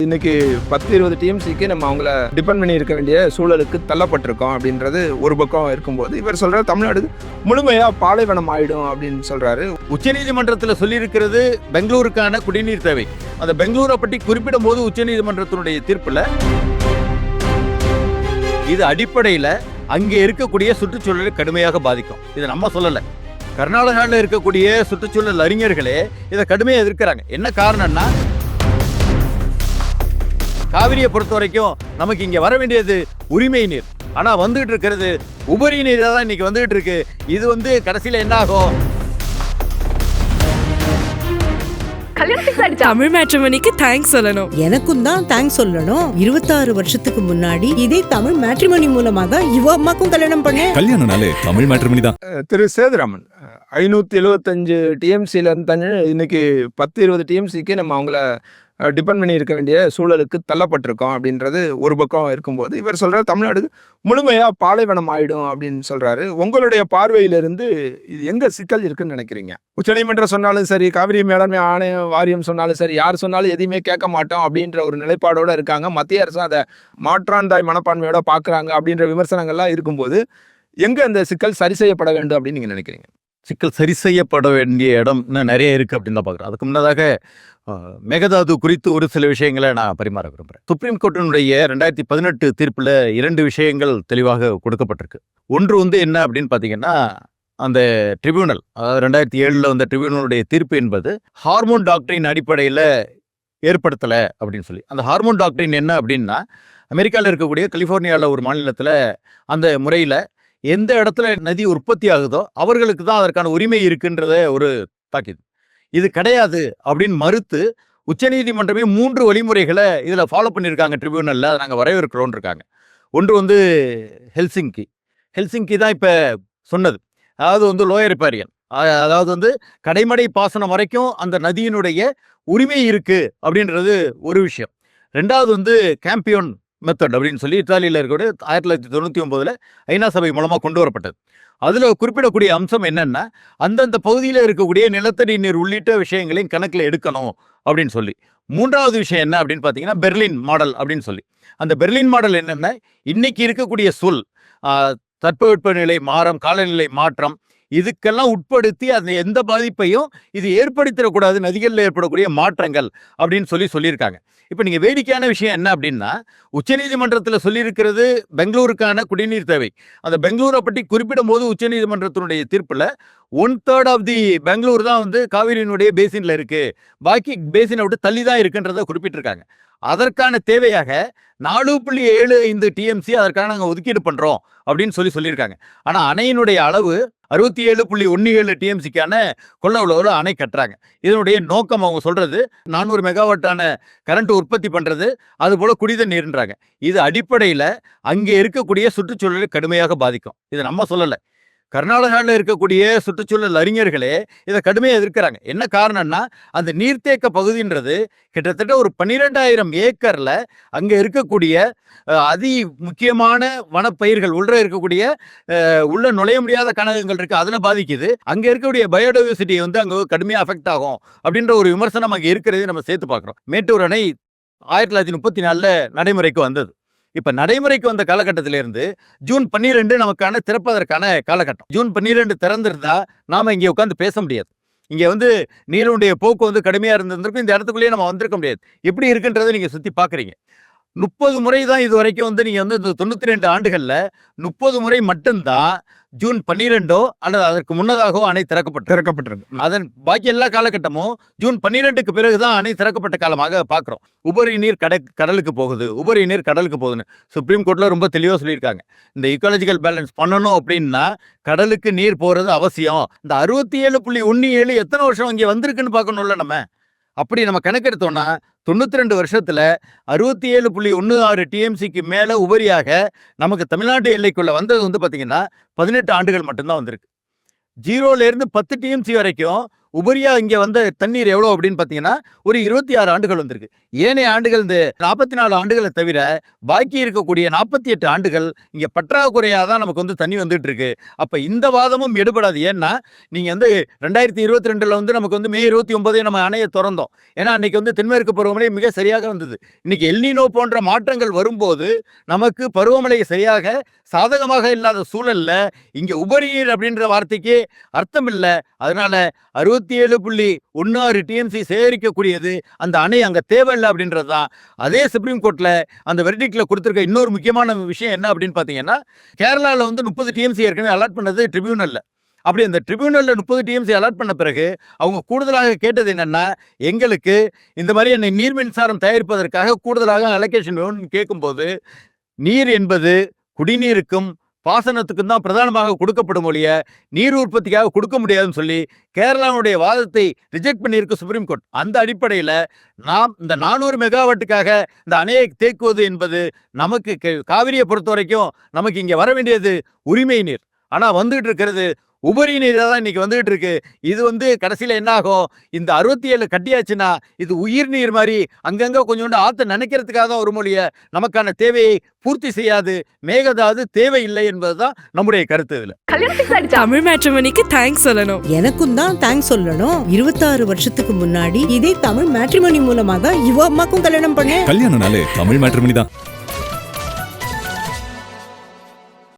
இன்னைக்கு 10-20 டிஎம்சிக்கு நம்ம அவங்கள டிபெண்ட் பண்ணி இருக்க வேண்டிய சூழலுக்கு தள்ளப்பட்டிருக்கோம் அப்படின்றது ஒரு பக்கம் இருக்கும்போது, இவர் சொல்றாரு தமிழ்நாடு முழுமையா பாலைவனம் ஆயிடும் அப்படின்னு சொல்றாரு. உச்சநீதிமன்றத்தில் சொல்லியிருக்கிறது பெங்களூருக்கான குடிநீர் தேவை. அந்த பெங்களூரை பற்றி குறிப்பிடும் போது உச்சநீதிமன்றத்தினுடைய தீர்ப்புல இது அடிப்படையில் அங்கே இருக்கக்கூடிய சுற்றுச்சூழலை கடுமையாக பாதிக்கும். இதை நம்ம சொல்லலை, கர்நாடகாவில் இருக்கக்கூடிய சுற்றுச்சூழல் அறிஞர்களே இதை கடுமையாக எதிர்க்கிறாங்க. என்ன காரணம்னா, காவிரியை பொறுத்த வரைக்கும் நமக்கு இங்கே வர வேண்டியது உரிமை நீர், ஆனால் வந்துகிட்டு இருக்கிறது உபரி நீர் தான் இன்னைக்கு வந்துகிட்டு இருக்கு. இது கடைசியில் என்ன ஆகும்? தமிழ் மேட்ரிமோனிக்கு தேங்க்ஸ் சொல்லணும். எனக்கும் தான் தேங்க்ஸ் சொல்லணும். 26 வருஷத்துக்கு முன்னாடி இதே தமிழ் மேட்ரிமோனி மூலமா தான் இவ அம்மாக்கும் கல்யாணம் பண்ணேன். கல்யாணம்னாலே தமிழ் மேட்ரிமோனி தான். திரு சேதுராமன் 575 டிஎம்சில இருந்து இன்னைக்கு 10-20 டிஎம்சிக்கு நம்ம அவங்கள டிபெண்ட் பண்ணி இருக்க வேண்டிய சூழலுக்கு தள்ளப்பட்டிருக்கோம் அப்படின்றது ஒரு பக்கம் இருக்கும்போது, இவர் சொல்றாரு தமிழ்நாடு முழுமையா பாலைவனம் ஆயிடும் அப்படின்னு சொல்றாரு. உங்களுடைய பார்வையிலிருந்து இது எங்க சிக்கல் இருக்குன்னு நினைக்கிறீங்க? உச்சநீதிமன்றம் சொன்னாலும் சரி, காவிரி மேலாண்மை ஆணைய வாரியம் சொன்னாலும் சரி, யார் சொன்னாலும் எதையுமே கேட்க மாட்டோம் அப்படின்ற ஒரு நிலைப்பாடோட இருக்காங்க. மத்திய அரசு அதை மாற்றாந்தாய் மனப்பான்மையோட பாக்குறாங்க அப்படின்ற விமர்சனங்கள்லாம் இருக்கும்போது, எங்க அந்த சிக்கல் சரி செய்யப்பட வேண்டும் அப்படின்னு நீங்க நினைக்கிறீங்க? சிக்கல் சரி செய்யப்பட வேண்டிய இடம் இன்னும் நிறைய இருக்குது அப்படின்னு தான் பார்க்குறோம். அதுக்கு முன்னதாக மேகதாது குறித்து ஒரு சில விஷயங்களை நான் பரிமாற விரும்புகிறேன். சுப்ரீம் கோர்ட்டினுடைய 2018 தீர்ப்பில் 2 விஷயங்கள் தெளிவாக கொடுக்கப்பட்டிருக்கு. ஒன்று என்ன அப்படின்னு பார்த்தீங்கன்னா, அந்த ட்ரிபியூனல், அதாவது 2007 வந்த ட்ரிபியூனலுடைய தீர்ப்பு என்பது ஹார்மோன் டாக்டரின் அடிப்படையில் ஏற்படுத்தலை அப்படின்னு சொல்லி. அந்த ஹார்மோன் டாக்டரின் என்ன அப்படின்னா, அமெரிக்காவில் இருக்கக்கூடிய கலிஃபோர்னியாவில் ஒரு மாநிலத்தில் அந்த முறையில் எந்த இடத்துல நதி உற்பத்தி ஆகுதோ அவர்களுக்கு தான் அதற்கான உரிமை இருக்குன்றத ஒரு தாக்கிது. இது கிடையாது அப்படின்னு மறுத்து உச்சநீதிமன்றமே 3 வழிமுறைகளை இதில் ஃபாலோ பண்ணியிருக்காங்க ட்ரிபியூனலில். அதை நாங்கள் வரவேற்கிறோன்னு இருக்காங்க. ஒன்று ஹெல்சிங்கி தான் இப்போ சொன்னது, அதாவது லோயர் ரிப்பாரியன், அதாவது கடைமடை பாசனம் வரைக்கும் அந்த நதியினுடைய உரிமை இருக்கு அப்படின்றது ஒரு விஷயம். ரெண்டாவது கேம்பியோன் மெத்தட் அப்படின்னு சொல்லி இத்தாலியில் இருக்கக்கூடிய 1999 ஐநா சபை மூலமாக கொண்டு வரப்பட்டது. அதில் குறிப்பிடக்கூடிய அம்சம் என்னன்னா, அந்தந்த பகுதியில் இருக்கக்கூடிய நிலத்தடி நீர் உள்ளிட்ட விஷயங்களையும் கணக்கில் எடுக்கணும் அப்படின்னு சொல்லி. மூன்றாவது விஷயம் என்ன அப்படின்னு பார்த்தீங்கன்னா, பெர்லின் மாடல் அப்படின்னு சொல்லி. அந்த பெர்லின் மாடல் என்னென்ன, இன்னைக்கு இருக்கக்கூடிய தட்பவெப்பநிலை மாற்றம், காலநிலை மாற்றம், இதுக்கெல்லாம் உட்படுத்தி அந்த எந்த பாதிப்பையும் இது ஏற்படுத்திடக்கூடாது, நதிகளில் ஏற்படக்கூடிய மாற்றங்கள் அப்படின்னு சொல்லியிருக்காங்க. இப்போ நீங்கள் வேடிக்கையான விஷயம் என்ன அப்படின்னா, உச்சநீதிமன்றத்தில் சொல்லியிருக்கிறது பெங்களூருக்கான குடிநீர் தேவை. அந்த பெங்களூரை பற்றி குறிப்பிடும் போது உச்சநீதிமன்றத்தினுடைய தீர்ப்பில் 1/3 ஆஃப் தி பெங்களூர் தான் காவிரியினுடைய பேசினில் இருக்குது, பாக்கி பேசினை விட்டு தள்ளி தான் இருக்குன்றதை குறிப்பிட்டிருக்காங்க. அதற்கான தேவையாக 4.75 டிஎம்சி அதற்கான நாங்கள் ஒதுக்கீடு பண்ணுறோம் அப்படின்னு சொல்லியிருக்காங்க. ஆனால் அணையினுடைய அளவு 67.17 டிஎம்சிக்கான கொள்ளளவில் அணை கட்டுறாங்க. இதனுடைய நோக்கம் அவங்க சொல்றது 400 மெகாவாட்டான கரண்ட் உற்பத்தி பண்ணுறது, அதுபோல் குடித நீர்ன்றாங்க. இது அடிப்படையில் அங்கே இருக்கக்கூடிய சுற்றுச்சூழலை கடுமையாக பாதிக்கும். இதை நம்ம சொல்லலை, கர்நாடகாவில் இருக்கக்கூடிய சுற்றுச்சூழல் அறிஞர்களே இதை கடுமையாக எதிர்க்கிறாங்க. என்ன காரணம்னா, அந்த நீர்த்தேக்க பகுதின்றது கிட்டத்தட்ட ஒரு 12,000 ஏக்கரில் அங்கே இருக்கக்கூடிய அதி முக்கியமான வனப்பயிர்கள் உள்ள நுழைய முடியாத கனகங்கள் இருக்குது, அதில் பாதிக்குது. அங்கே இருக்கக்கூடிய பயோடைவர்சிட்டி அங்கே கடுமையாக அஃபெக்ட் ஆகும் அப்படின்ற ஒரு விமர்சனம் அங்கே இருக்கிறது நம்ம சேர்த்து பார்க்குறோம். மேட்டூர் அணை 1934 நடைமுறைக்கு வந்தது. இப்போ நடைமுறைக்கு வந்த காலகட்டத்திலிருந்து ஜூன் 12 நமக்கான திறப்பதற்கான காலகட்டம். ஜூன் 12 திறந்திருந்தா நாம இங்கே உட்காந்து பேச முடியாது. இங்கே நீருடைய போக்கு கடுமையாக இருந்திருக்கும். இந்த இடத்துக்குள்ளேயே நம்ம வந்திருக்க முடியாது. எப்படி இருக்குன்றதை நீங்கள் சுற்றி பார்க்குறீங்க. 30 முறை தான் இது வரைக்கும் நீங்கள் இந்த 92 ஆண்டுகளில் 30 முறை மட்டும்தான் ஜூன் 12 அல்லது அதற்கு முன்னதாகவோ அணை திறக்கப்பட்டிருக்கு. அதன் பாக்கி எல்லா காலகட்டமும் ஜூன் 12க்கு பிறகுதான் அணை திறக்கப்பட்ட காலமாக பார்க்குறோம். உபரி நீர் கடலுக்கு போகுதுன்னு சுப்ரீம் கோர்ட்டில் ரொம்ப தெளிவாக சொல்லியிருக்காங்க. இந்த ஈக்காலஜிக்கல் பேலன்ஸ் பண்ணணும் அப்படின்னா கடலுக்கு நீர் போகிறது அவசியம். இந்த 67.17 எத்தனை வருஷம் இங்கே வந்திருக்குன்னு பார்க்கணும்ல நம்ம. அப்படி நம்ம கணக்கெடுத்தோம்னா 92 வருஷத்துல 67.16 டிஎம்சிக்கு மேல உபரியாக நமக்கு தமிழ்நாட்டு எல்லைக்குள்ள வந்தது பார்த்தீங்கன்னா 18 ஆண்டுகள் மட்டும்தான் வந்திருக்கு. 0லேருந்து 10 டிஎம்சி வரைக்கும் உபரியா இங்க வந்த தண்ணீர் எவ்வளவு அப்படின்னு பாத்தீங்கன்னா ஒரு 26 ஆண்டுகள் வந்திருக்கு. ஏனைய ஆண்டுகள் இந்த 44 ஆண்டுகளை தவிர பாக்கி இருக்கக்கூடிய 48 ஆண்டுகள் இங்க பற்றாக்குறையா தான் நமக்கு வந்து தண்ணி வந்துட்டு இருக்கு. அப்ப இந்த வாதமும் எடுபடாது. ஏன்னா நீங்க வந்து 2022ல வந்து நமக்கு வந்து மே 29 நம்ம அணையை திறந்தோம். ஏன்னா அன்னைக்கு வந்து தென்மேற்கு பருவமழை மிக சரியாக வந்தது. இன்னைக்கு எல்னினோ போன்ற மாற்றங்கள் வரும்போது நமக்கு பருவமழை சரியாக சாதகமாக இல்லாத சூழல்ல இங்க உபரிநீர் அப்படின்ற வார்த்தைக்கு அர்த்தம் இல்லை. அதனால 67.16 டிஎம்சி சேகரிக்கக்கூடியது அந்த அணை அங்க தேவையில்லை அப்படின்றது தான். அதே சுப்ரீம் கோர்ட்ல அந்த வெர்டிக்ட்ல கொடுத்திருக்க இன்னொரு முக்கியமான விஷயம் என்ன அப்படின்னு பாத்தீங்கன்னா, கேரளால வந்து 30 டிஎம்சி ஏற்கனவே அலாட் பண்ணது ட்ரிபியூனல்ல. அப்படி அந்த ட்ரிபியூனல்ல 30 டிஎம்சி அலாட் பண்ண பிறகு அவங்க கூடுதலாக கேட்டது என்னன்னா, எங்களுக்கு இந்த மாதிரி நீர் மின்சாரம் தயாரிப்பதற்காக கூடுதலாக அலோகேஷன் வேணும்னு கேட்கும்போது, நீர் என்பது குடிநீருக்கும் பாசனத்துக்கும் தான் பிரதானமாக கொடுக்கப்படும் ஒழிய நீர் உற்பத்திக்காக கொடுக்க முடியாதுன்னு சொல்லி கேரளாவுடைய வாதத்தை ரிஜெக்ட் பண்ணியிருக்கு சுப்ரீம் கோர்ட். அந்த அடிப்படையில் நாம் இந்த 400 மெகாவாட்டுக்காக இந்த அணையை தேக்குவது என்பது நமக்கு காவிரியை பொறுத்த வரைக்கும் நமக்கு இங்கே வர வேண்டியது உரிமை நீர். ஆனால் வந்துகிட்டு இருக்கிறது உபரி நீராக தான் இன்னைக்கு வந்துகிட்டு இருக்கு. இது வந்து கடைசியில் என்ன ஆகும், இந்த 67 கட்டியாச்சுன்னா இது உயிர் நீர் மாதிரி அங்கங்கே கொஞ்சோண்டு ஆற்ற நினைக்கிறதுக்காக தான் ஒரு மொழிய நமக்கான தேவையை பூர்த்தி செய்யாது. மேகதாது தேவையில்லை என்பதுதான் நம்முடைய கருத்து. இதுல தமிழ் மேட்ரிமோனிக்கு தேங்க்ஸ் சொல்லணும். எனக்கும் தான் தேங்க்ஸ் சொல்லணும். 26 வருஷத்துக்கு முன்னாடி இதே தமிழ் மேட்ரிமோனி மூலமா தான் இவ அம்மாக்கும் கல்யாணம் பண்ணேன். கல்யாணம்னாலே தமிழ் மேட்ரிமோனி தான்.